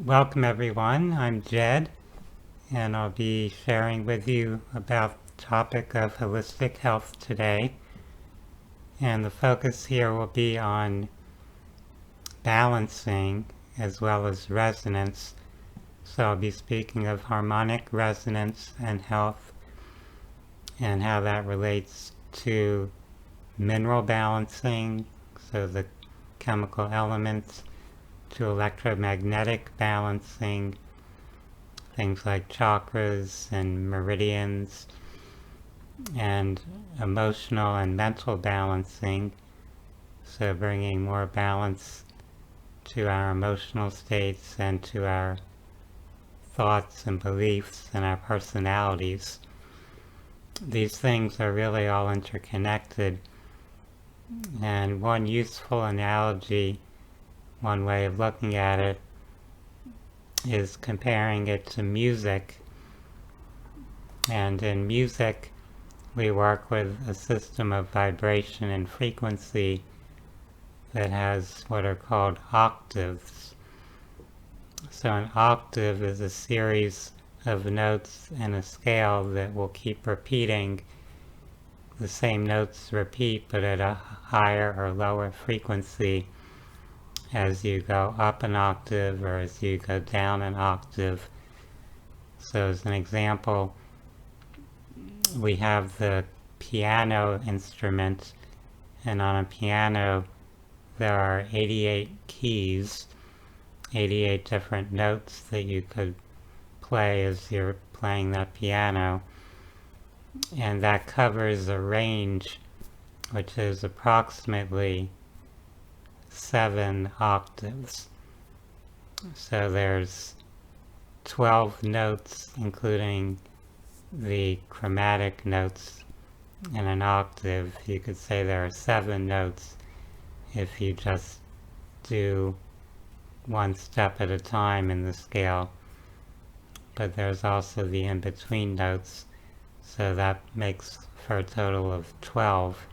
Welcome everyone, I'm Jed, and I'll be sharing with you about the topic of holistic health today. And the focus here will be on balancing as well as resonance. So I'll be speaking of harmonic resonance and health and how that relates to mineral balancing, so the chemical elements, to electromagnetic balancing, things like chakras and meridians, and emotional and mental balancing, so bringing more balance to our emotional states and to our thoughts and beliefs and our personalities. These things are really all interconnected, and one useful analogy, one way of looking at it, is comparing it to music. And in music, we work with a system of vibration and frequency that has what are called octaves. So an octave is a series of notes in a scale that will keep repeating. The same notes repeat, but at a higher or lower frequency as you go up an octave or as you go down an octave. So as an example, we have the piano instrument, and on a piano there are 88 keys, 88 different notes that you could play as you're playing that piano, and that covers a range which is approximately 7 octaves. So there's 12 notes, including the chromatic notes in an octave. You could say there are 7 notes if you just do one step at a time in the scale. But there's also the in-between notes, so that makes for a total of 12.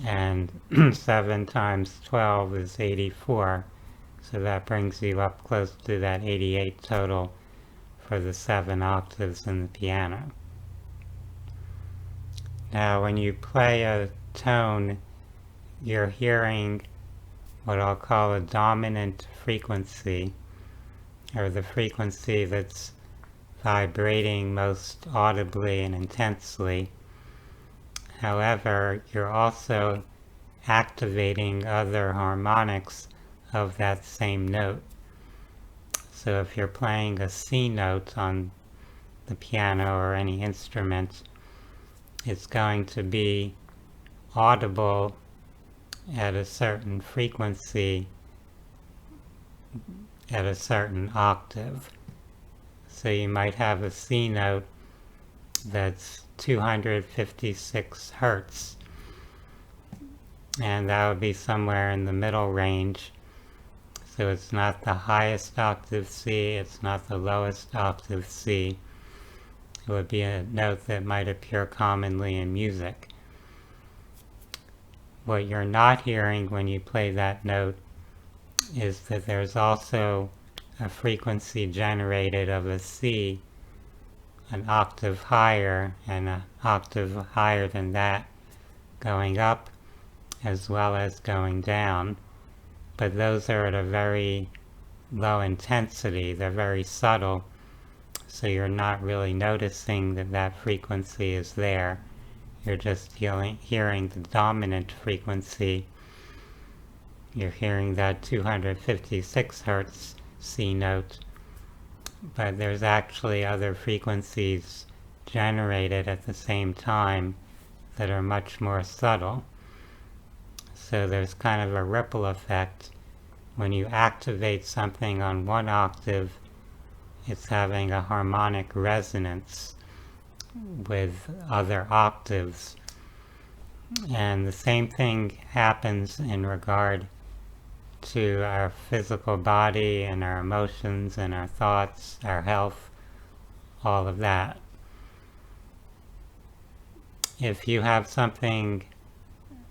And 7 times 12 is 84, so that brings you up close to that 88 total for the 7 octaves in the piano. Now when you play a tone, you're hearing what I'll call a dominant frequency, or the frequency that's vibrating most audibly and intensely. However, you're also activating other harmonics of that same note. So if you're playing a C note on the piano or any instrument, it's going to be audible at a certain frequency at a certain octave. So you might have a C note that's 256 hertz, and that would be somewhere in the middle range. So it's not the highest octave C, it's not the lowest octave C. It would be a note that might appear commonly in music. What you're not hearing when you play that note is that there's also a frequency generated of a C, an octave higher and an octave higher than that, going up as well as going down. But those are at a very low intensity, they're very subtle, so you're not really noticing that that frequency is there. You're just hearing the dominant frequency. You're hearing that 256 hertz C note, but there's actually other frequencies generated at the same time that are much more subtle. So there's kind of a ripple effect. When you activate something on one octave, it's having a harmonic resonance with other octaves. And the same thing happens in regard to our physical body and our emotions and our thoughts, our health, all of that. If you have something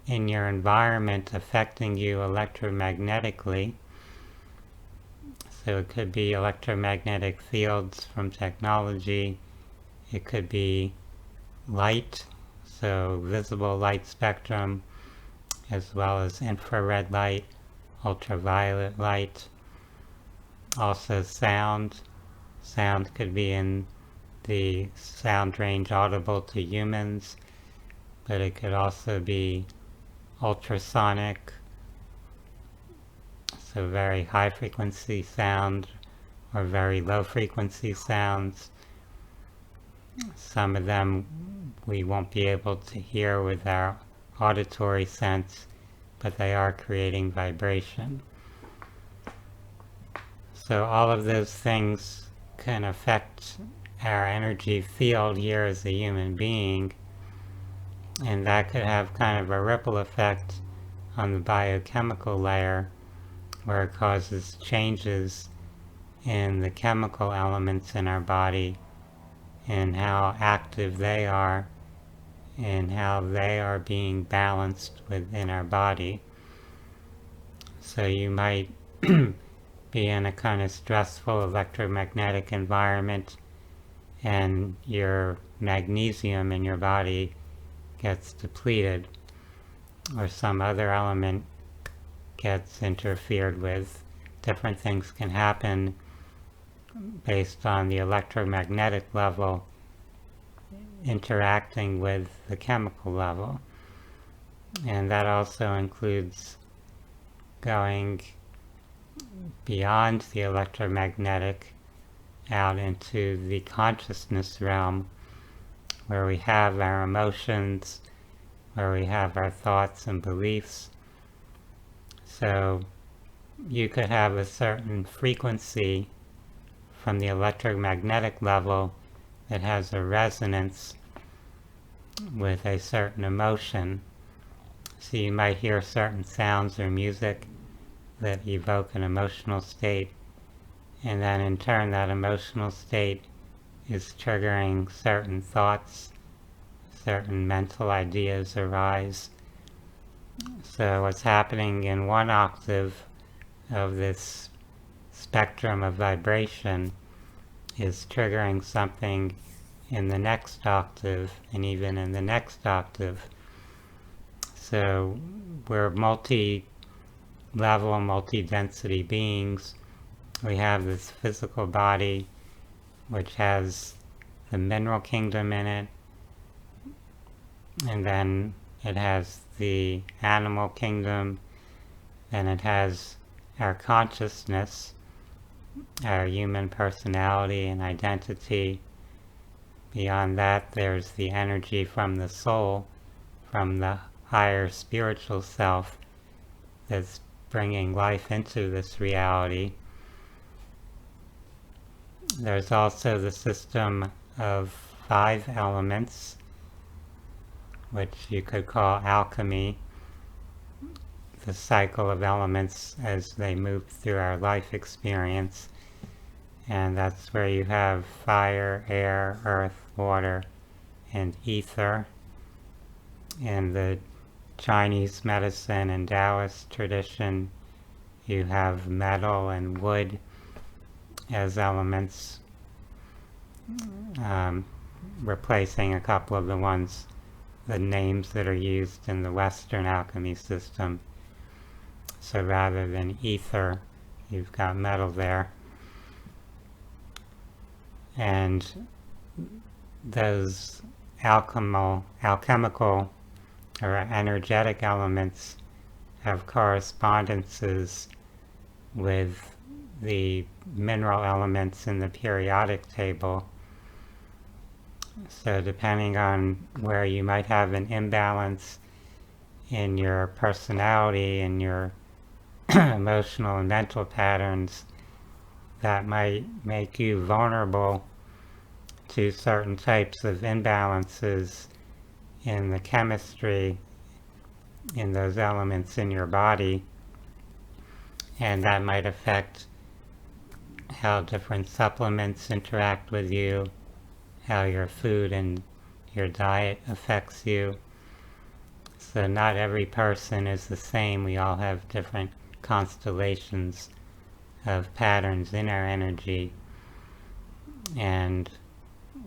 in your environment affecting you electromagnetically, So it could be electromagnetic fields from technology. It could be light, so visible light spectrum, as well as infrared light, ultraviolet light. Also sound. Sound could be in the sound range audible to humans, but it could also be ultrasonic, so very high frequency sound or very low frequency sounds. Some of them we won't be able to hear with our auditory sense, but they are creating vibration. So all of those things can affect our energy field here as a human being, and that could have kind of a ripple effect on the biochemical layer, where it causes changes in the chemical elements in our body and how active they are and how they are being balanced within our body. So you might be in a kind of stressful electromagnetic environment and your magnesium in your body gets depleted, or some other element gets interfered with. Different things can happen based on the electromagnetic level interacting with the chemical level. And that also includes going beyond the electromagnetic out into the consciousness realm, where we have our emotions, where we have our thoughts and beliefs. So you could have a certain frequency from the electromagnetic level that has a resonance with a certain emotion. So you might hear certain sounds or music that evoke an emotional state, and then in turn that emotional state is triggering certain thoughts, certain mental ideas arise. So what's happening in one octave of this spectrum of vibration is triggering something in the next octave and even in the next octave. So we're multi-level, multi-density beings. We have this physical body which has the mineral kingdom in it, and then it has the animal kingdom, and it has our consciousness, our human personality and identity. Beyond that, there's the energy from the soul, from the higher spiritual self that's bringing life into this reality. There's also the system of 5 elements, which you could call alchemy, the cycle of elements as they move through our life experience. And that's where you have fire, air, earth, water, and ether. In the Chinese medicine and Taoist tradition, you have metal and wood as elements, replacing a couple of the names that are used in the Western alchemy system. So rather than ether, you've got metal there. And those alchemical or energetic elements have correspondences with the mineral elements in the periodic table. So depending on where you might have an imbalance in your personality and your emotional and mental patterns, that might make you vulnerable to certain types of imbalances in the chemistry in those elements in your body, and that might affect how different supplements interact with you, how your food and your diet affects you. So not every person is the same. We all have different constellations of patterns in our energy, and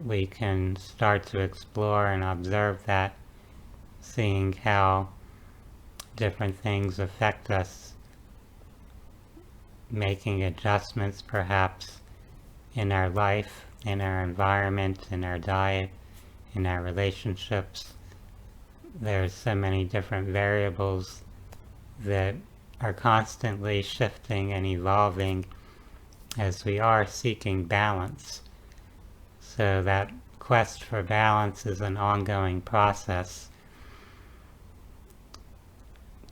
we can start to explore and observe that, seeing how different things affect us, making adjustments perhaps in our life, in our environment, in our diet, in our relationships. There's so many different variables that are constantly shifting and evolving as we are seeking balance. So that quest for balance is an ongoing process.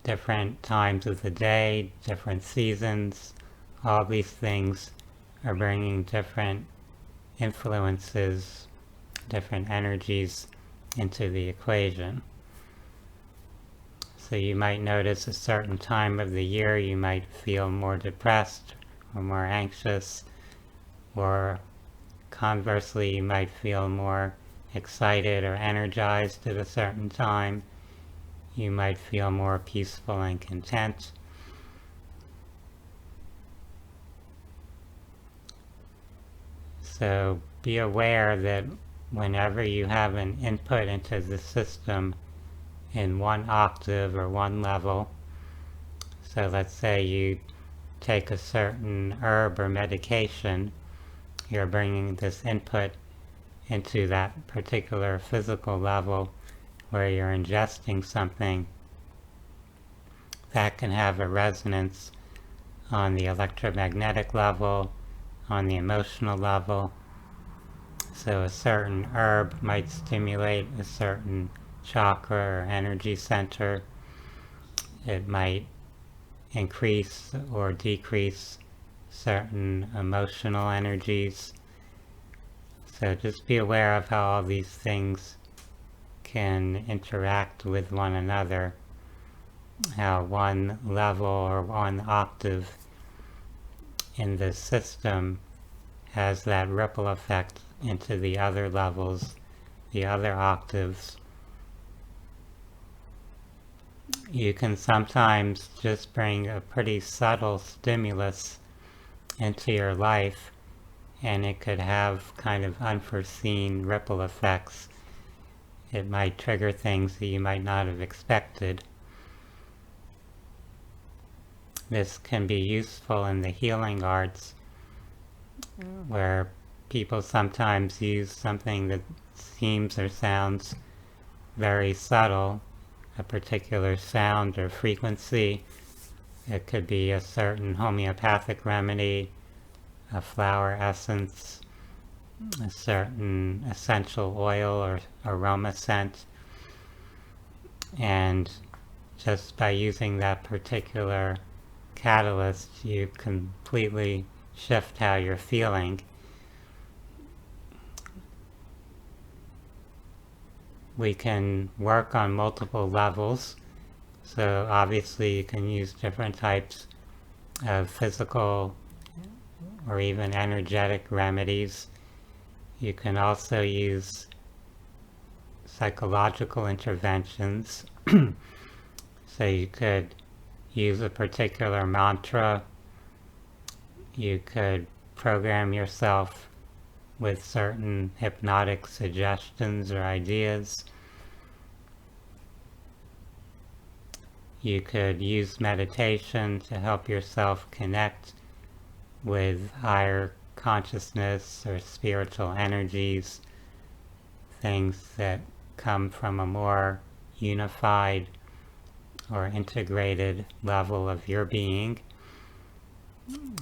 Different times of the day, different seasons, all these things are bringing different influences, different energies into the equation. So you might notice a certain time of the year you might feel more depressed or more anxious, or conversely you might feel more excited or energized at a certain time. You might feel more peaceful and content. So be aware that whenever you have an input into the system in one octave or one level, so let's say you take a certain herb or medication, you're bringing this input into that particular physical level where you're ingesting something, that can have a resonance on the electromagnetic level, on the emotional level. So a certain herb might stimulate a certain chakra or energy center. It might increase or decrease certain emotional energies. So just be aware of how all these things can interact with one another, how one level or one octave in the system has that ripple effect into the other levels, the other octaves. You can sometimes just bring a pretty subtle stimulus into your life, and it could have kind of unforeseen ripple effects. It might trigger things that you might not have expected. This can be useful in the healing arts, where people sometimes use something that seems or sounds very subtle, a particular sound or frequency. It could be a certain homeopathic remedy, a flower essence, a certain essential oil or aroma scent, and just by using that particular catalyst you completely shift how you're feeling. We can work on multiple levels, so obviously you can use different types of physical or even energetic remedies. You can also use psychological interventions. So you could use a particular mantra. You could program yourself with certain hypnotic suggestions or ideas. You could use meditation to help yourself connect with higher consciousness or spiritual energies, things that come from a more unified or integrated level of your being.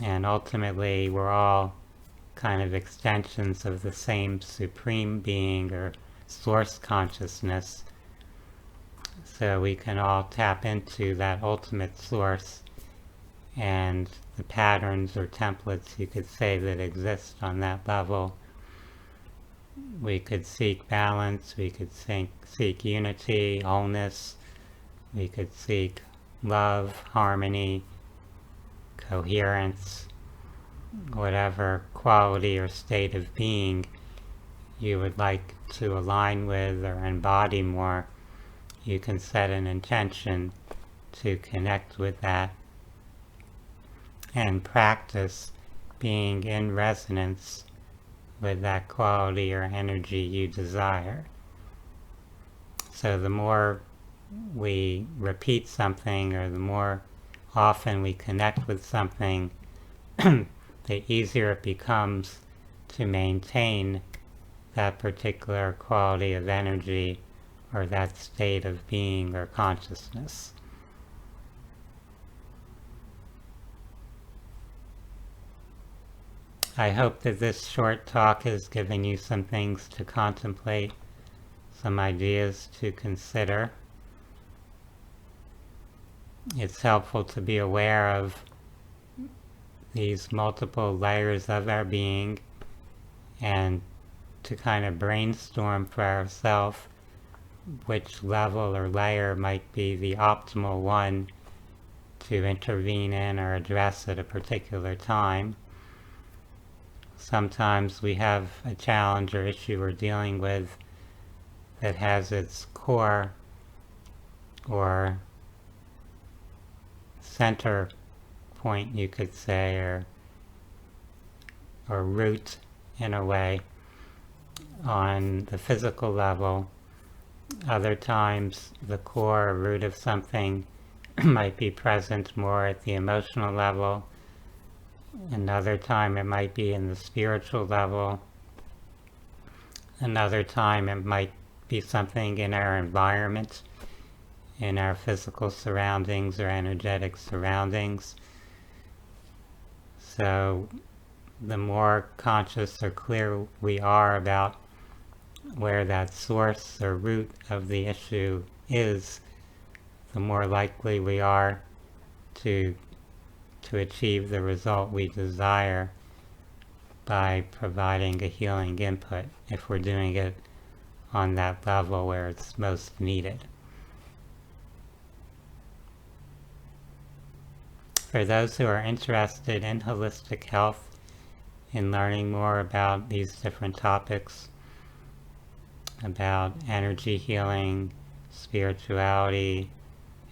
And ultimately, we're all kind of extensions of the same supreme being or source consciousness. So we can all tap into that ultimate source, and the patterns or templates, you could say, that exist on that level. We could seek balance, we could seek unity, wholeness, we could seek love, harmony, coherence, whatever quality or state of being you would like to align with or embody more. You can set an intention to connect with that. and practice being in resonance with that quality or energy you desire. So the more we repeat something, or the more often we connect with something, the easier it becomes to maintain that particular quality of energy or that state of being or consciousness. I hope that this short talk has given you some things to contemplate, some ideas to consider. It's helpful to be aware of these multiple layers of our being and to kind of brainstorm for ourselves which level or layer might be the optimal one to intervene in or address at a particular time. Sometimes we have a challenge or issue we're dealing with that has its core or center point, you could say, or root in a way on the physical level. Other times the core or root of something might be present more at the emotional level. Another time it might be in the spiritual level. Another time it might be something in our environment, in our physical surroundings or energetic surroundings. So the more conscious or clear we are about where that source or root of the issue is, the more likely we are to achieve the result we desire by providing a healing input, if we're doing it on that level where it's most needed. For those who are interested in holistic health, in learning more about these different topics, about energy healing, spirituality,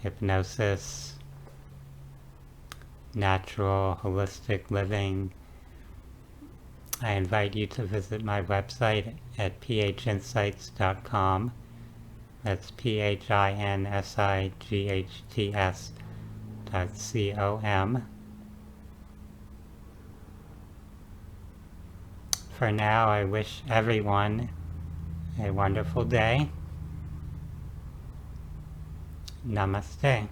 hypnosis, natural holistic living, I invite you to visit my website at phinsights.com. That's phinsights.com. For now, I wish everyone a wonderful day. Namaste.